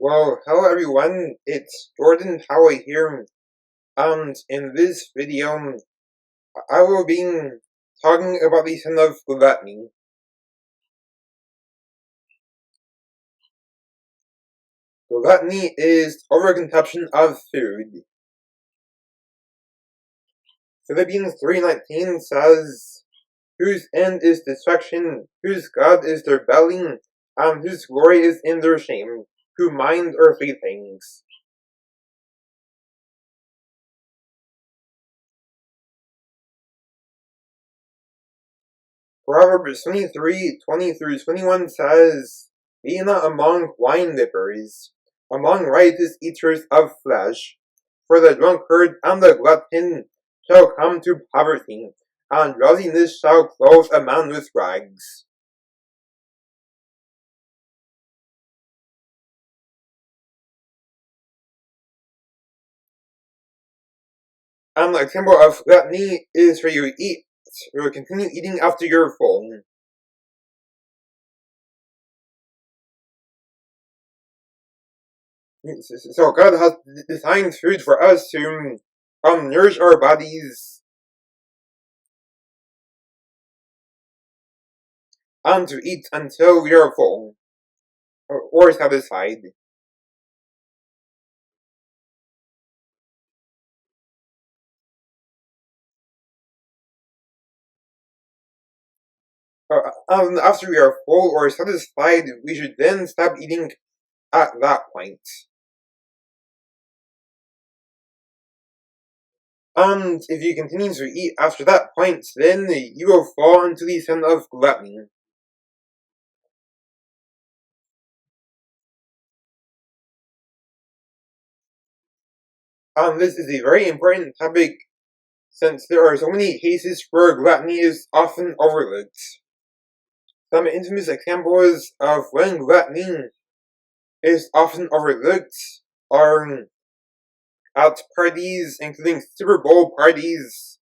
Well, hello everyone, it's Jordan Howie here, and in this video, I will be talking about the sin of gluttony. Gluttony is overconsumption of food. Philippians 3:19 says, "Whose end is destruction, whose God is their belly, and whose glory is in their shame, who mind earthly things." Proverbs 23:20-21 says, "Be not among wine bibbers, among riotous eaters of flesh, for the drunkard and the glutton shall come to poverty, and drowsiness shall clothe a man with rags." An example of gluttony is where you eat, or continue eating after you're full. So God has designed food for us to nourish our bodies and to eat until we are full or satisfied. After we are full or satisfied, we should then stop eating at that point. And if you continue to eat after that point, then you will fall into the sin of gluttony. This is a very important topic since there are so many cases where gluttony is often overlooked. Some infamous examples of when gluttony is often overlooked are at parties, including Super Bowl parties,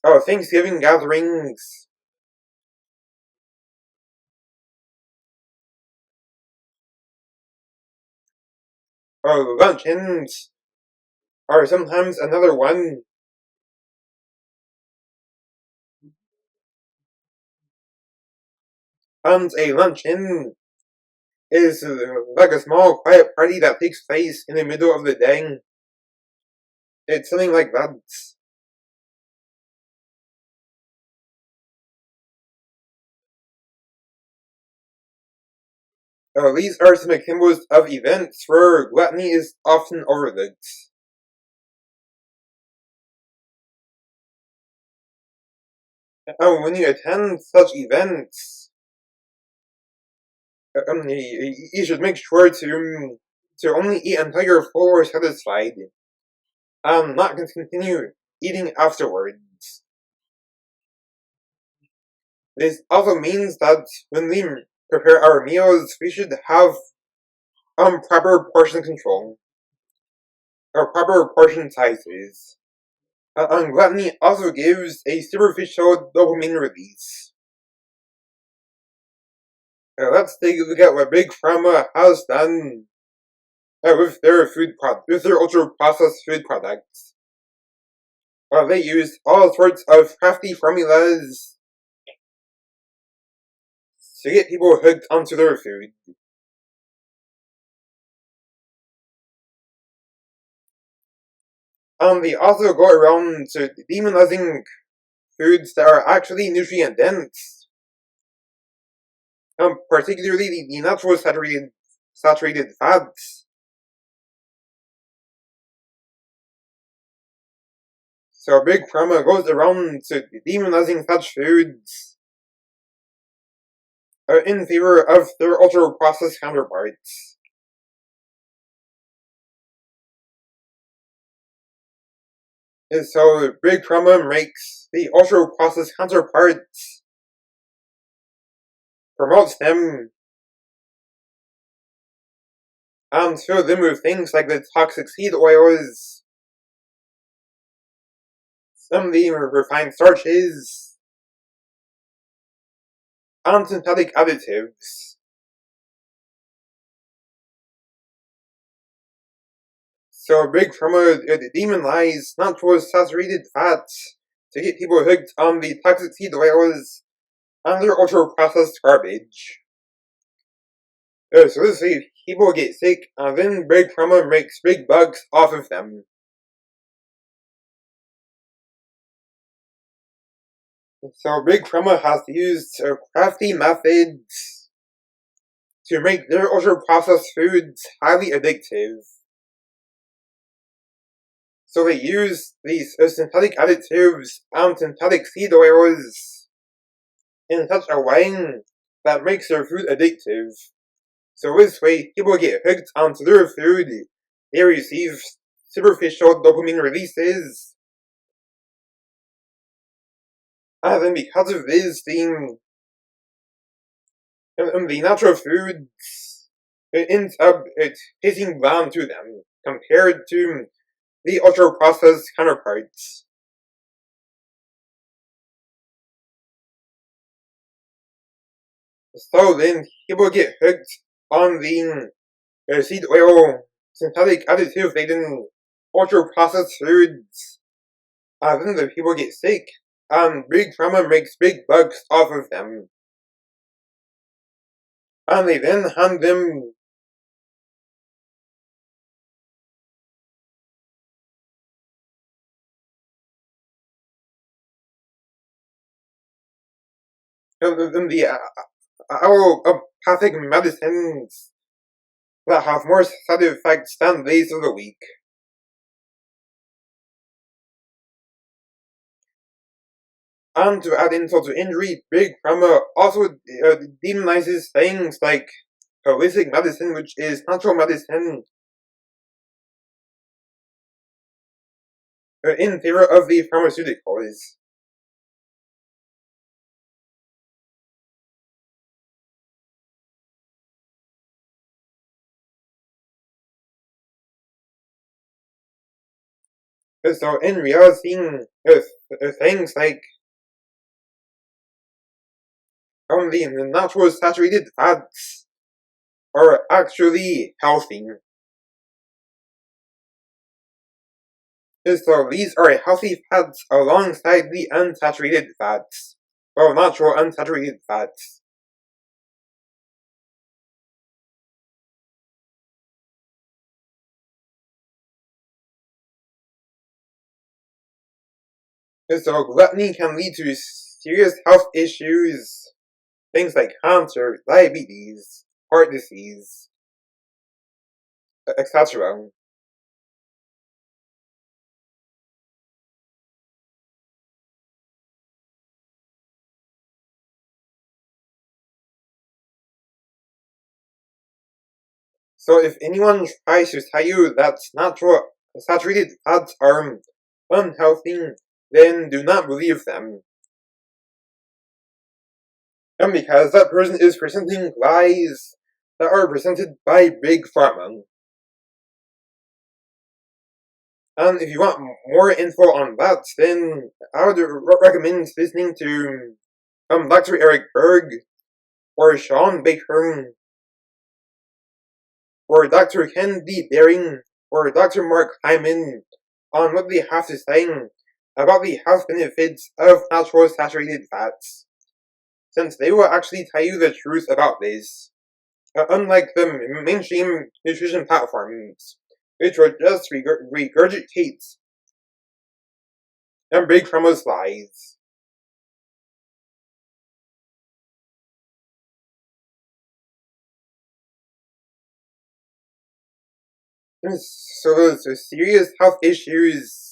Thanksgiving gatherings, luncheons are sometimes another one. And a luncheon is like a small quiet party that takes place in the middle of the day. It's something like that. These are some examples of events where gluttony is often overlooked. When you attend such events, you should make sure to only eat until you're full or satisfied, not continue eating afterwards. This also means that when we prepare our meals, we should have proper portion control or proper portion sizes. Gluttony also gives a superficial dopamine release. Let's take a look at what Big Pharma has done with their ultra-processed food products. They use all sorts of crafty formulas to get people hooked onto their food. They also go around demonizing foods that are actually nutrient dense, particularly the natural saturated fats. So Big Pharma goes around demonizing such foods in favor of their ultra-processed counterparts. And so Big Pharma makes the ultra-processed counterparts, promotes them, and fill them with things like the toxic seed oils, some of the refined starches, and synthetic additives. So Big Pharma demonize natural saturated fats to get people hooked on the toxic seed oils and their ultra-processed garbage. So this way people get sick, and then Big Pharma makes big bucks off of them. So Big Pharma has used crafty methods to make their ultra-processed foods highly addictive. So they use these synthetic additives and synthetic seed oils in such a way that makes their food addictive. So this way, people get hooked onto their food, they receive superficial dopamine releases, and then because of this, the natural foods, it ends up tasting bland to them, compared to the ultra-processed counterparts. So then, people get hooked on the seed oil, synthetic additive-laden, ultra-processed foods, and then the people get sick, and Big Pharma makes big bucks off of them. And they then hand them the allopathic medicines that have more side effects than days of the week. And to add insult to injury, Big Pharma also demonizes things like holistic medicine, which is natural medicine, in favor of the pharmaceuticals. So in reality, things like the natural saturated fats are actually healthy. So these are healthy fats alongside the unsaturated fats, or natural unsaturated fats. So gluttony can lead to serious health issues, things like cancer, diabetes, heart disease, etc. So if anyone tries to tell you that natural saturated fats are unhealthy, then do not believe them. And because that person is presenting lies that are presented by Big Pharma. And if you want more info on that, then I would recommend listening to Dr. Eric Berg, or Sean Baker, or Dr. Ken D. Baring, or Dr. Mark Hyman on what they have to say about the health benefits of natural saturated fats, since they will actually tell you the truth about this, unlike the mainstream nutrition platforms, which will just regurgitate and Big Pharma's lies. So those serious health issues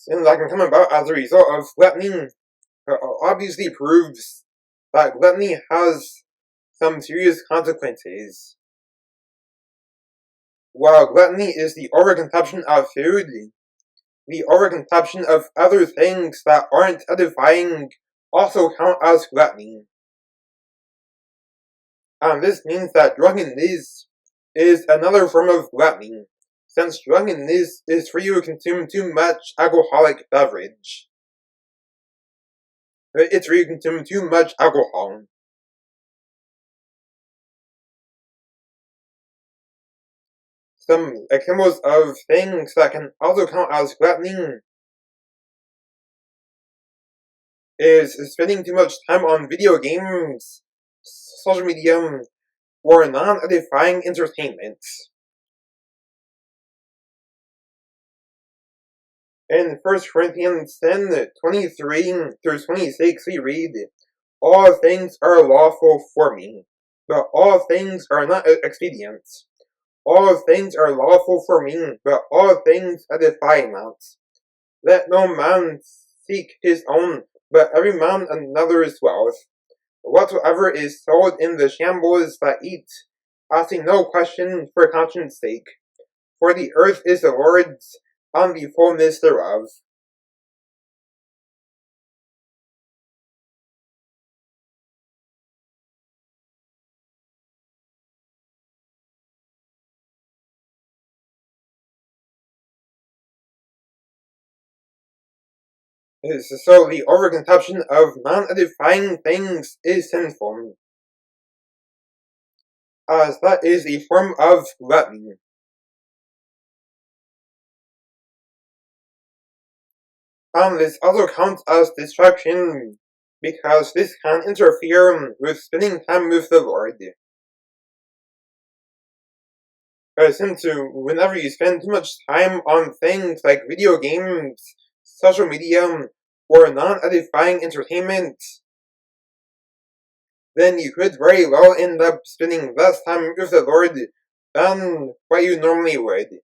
that can come about as a result of gluttony obviously proves that gluttony has some serious consequences. While gluttony is the overconsumption of food, the overconsumption of other things that aren't edifying also count as gluttony. And this means that drunkenness is another form of gluttony, since drunkenness is for you to consume too much alcoholic beverage. It's for you to consume too much alcohol. Some examples of things that can also count as gluttony is spending too much time on video games, social media, or non-edifying entertainment. In 1 Corinthians 10:23-26 we read, "All things are lawful for me, but all things are not expedient. All things are lawful for me, but all things edify not. Let no man seek his own, but every man another's wealth. Whatsoever is sold in the shambles that eat, asking no question for conscience sake. For the earth is the Lord's, and the fullness thereof." So the overconsumption of non-edifying things is sinful, as that is a form of gluttony. And this also counts as distraction, because this can interfere with spending time with the Lord. Since whenever you spend too much time on things like video games, social media, or non-edifying entertainment, then you could very well end up spending less time with the Lord than what you normally would.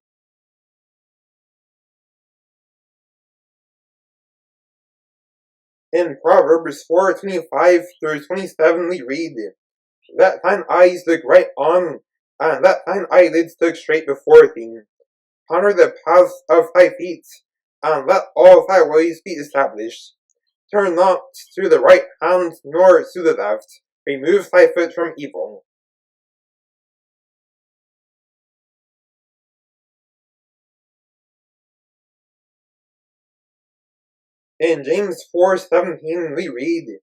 In Proverbs 4:25-27 we read, "Let thine eyes look right on, and let thine eyelids look straight before thee. Ponder the paths of thy feet, and let all thy ways be established. Turn not to the right hand, nor to the left. Remove thy foot from evil." In James 4:17 we read,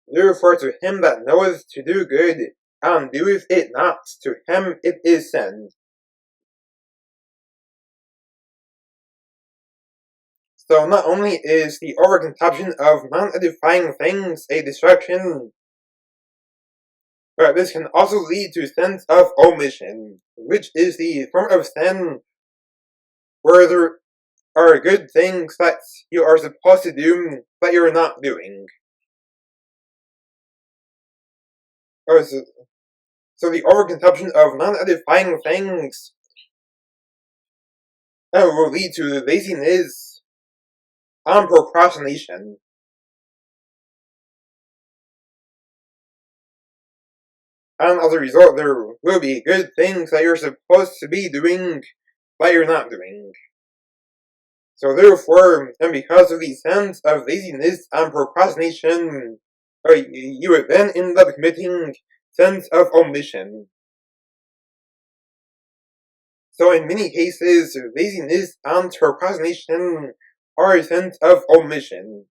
"Therefore to him that knoweth to do good, and doeth it not, to him it is sin." So not only is the overconsumption of non-edifying things a distraction, but this can also lead to sins of omission, which is the form of sin where there are good things that you are supposed to do that you're not doing. So the overconsumption of non-edifying things will lead to laziness and procrastination. And as a result, there will be good things that you're supposed to be doing that you're not doing. So therefore, and because of these sins of laziness and procrastination, you would then end up committing sins of omission. So in many cases, laziness and procrastination are sins of omission.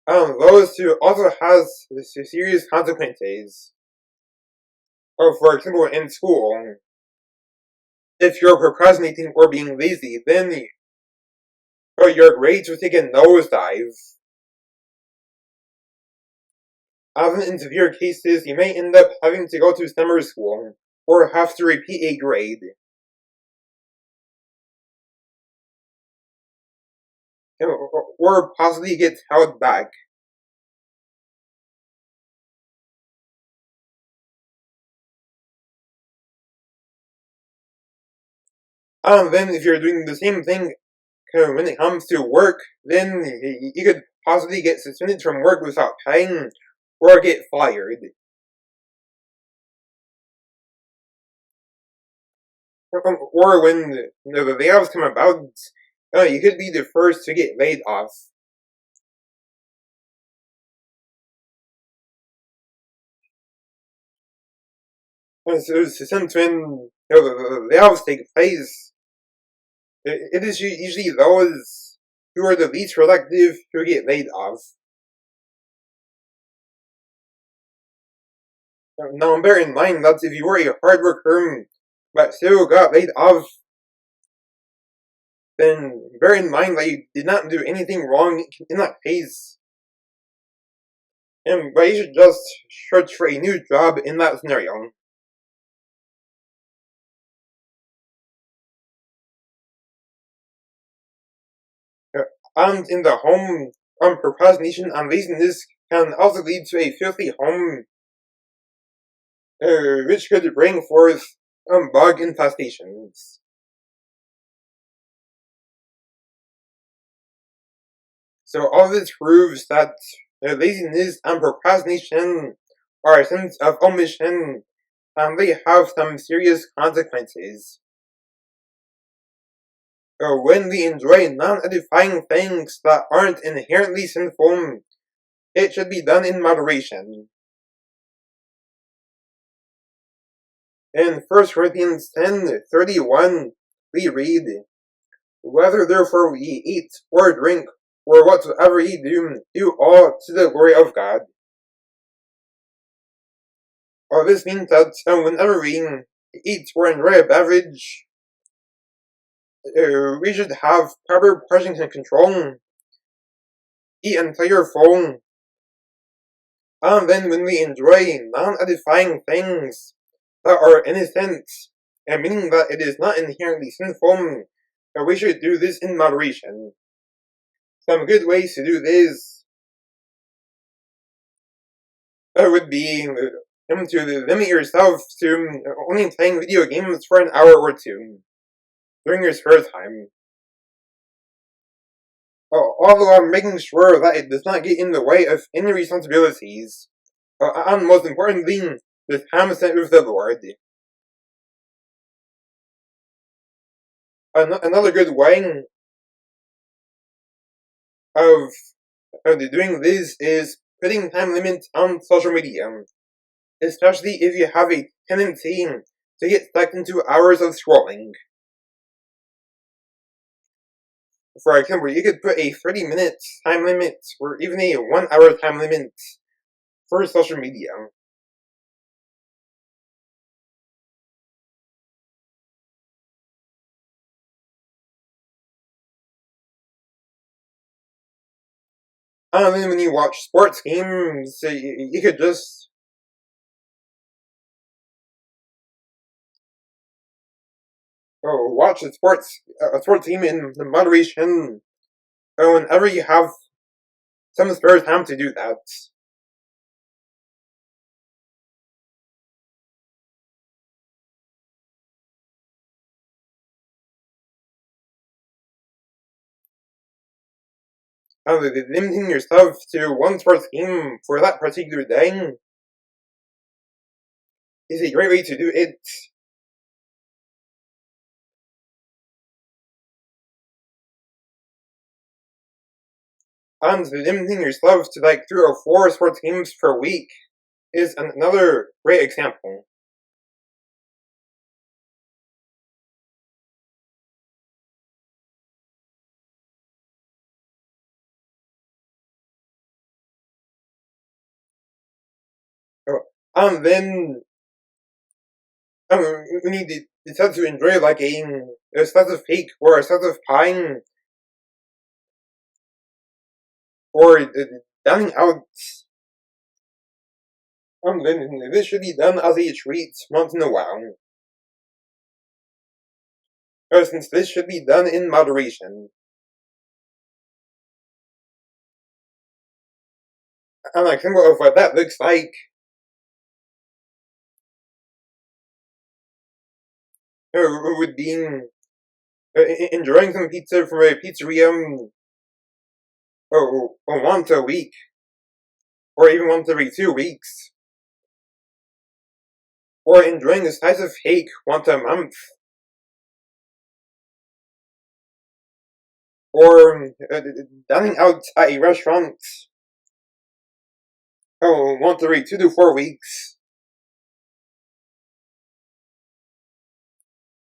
Those who also has serious consequences. For example, in school, if you're procrastinating or being lazy, then your grades will take a nosedive. Often in severe cases, you may end up having to go to summer school, or have to repeat a grade, or possibly get held back. And then if you're doing the same thing when it comes to work, then you could possibly get suspended from work without paying, or get fired. Or when the layoffs come about, you could be the first to get laid off. So since when the layoffs take place, it is usually those who are the least productive who get laid off. Now bear in mind that if you were a hard worker but still got laid off, then bear in mind that you did not do anything wrong in that case. But you should just search for a new job in that scenario. And in the home, procrastination and laziness can also lead to a filthy home, which could bring forth bug infestations. So all this proves that laziness and procrastination are sins of omission, and they have some serious consequences. When we enjoy non-edifying things that aren't inherently sinful, it should be done in moderation. In 1 Corinthians 10:31, we read, "Whether therefore ye eat or drink, or whatsoever ye do, do all to the glory of God." This means that whenever we eat or enjoy a beverage, we should have proper portion control, eat until you're full, and then when we enjoy non-edifying things that are innocent, and meaning that it is not inherently sinful, we should do this in moderation. Some good ways to do this would be to limit yourself to only playing video games for an hour or two during your spare time. All along making sure that it does not get in the way of any responsibilities. And most importantly, the time spent with the Lord. Another good way of doing this is putting time limits on social media, especially if you have a tendency to get stuck into hours of scrolling. For example, you could put a 30-minute time limit or even a 1 hour time limit for social media. And then when you watch sports games, you could just watch a sports team in moderation whenever you have some spare time to do that. Limiting yourself to one sports game for that particular day is a great way to do it. And limiting yourself to like 3 or 4 sports games per week is another great example. And then when you decide to enjoy like a slice of cake or a slice of pie or dining out, then this should be done as a treat once in a while. Since this should be done in moderation. An example of what that looks like would be enjoying some pizza from a pizzeria once a week, or even once every 2 weeks, or enjoying a slice of cake once a month, or dining out at a restaurant once every 2 to 4 weeks,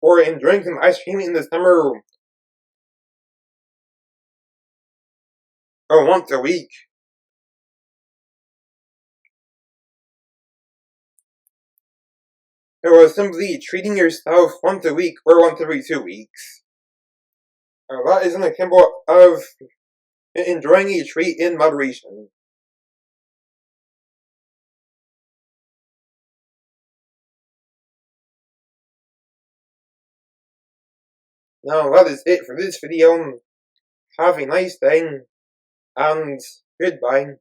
or enjoying some ice cream in the summer or once a week. Or simply treating yourself once a week or once every 2 weeks. That is an example of enjoying a treat in moderation. Now that is it for this video. Have a nice day, and goodbye.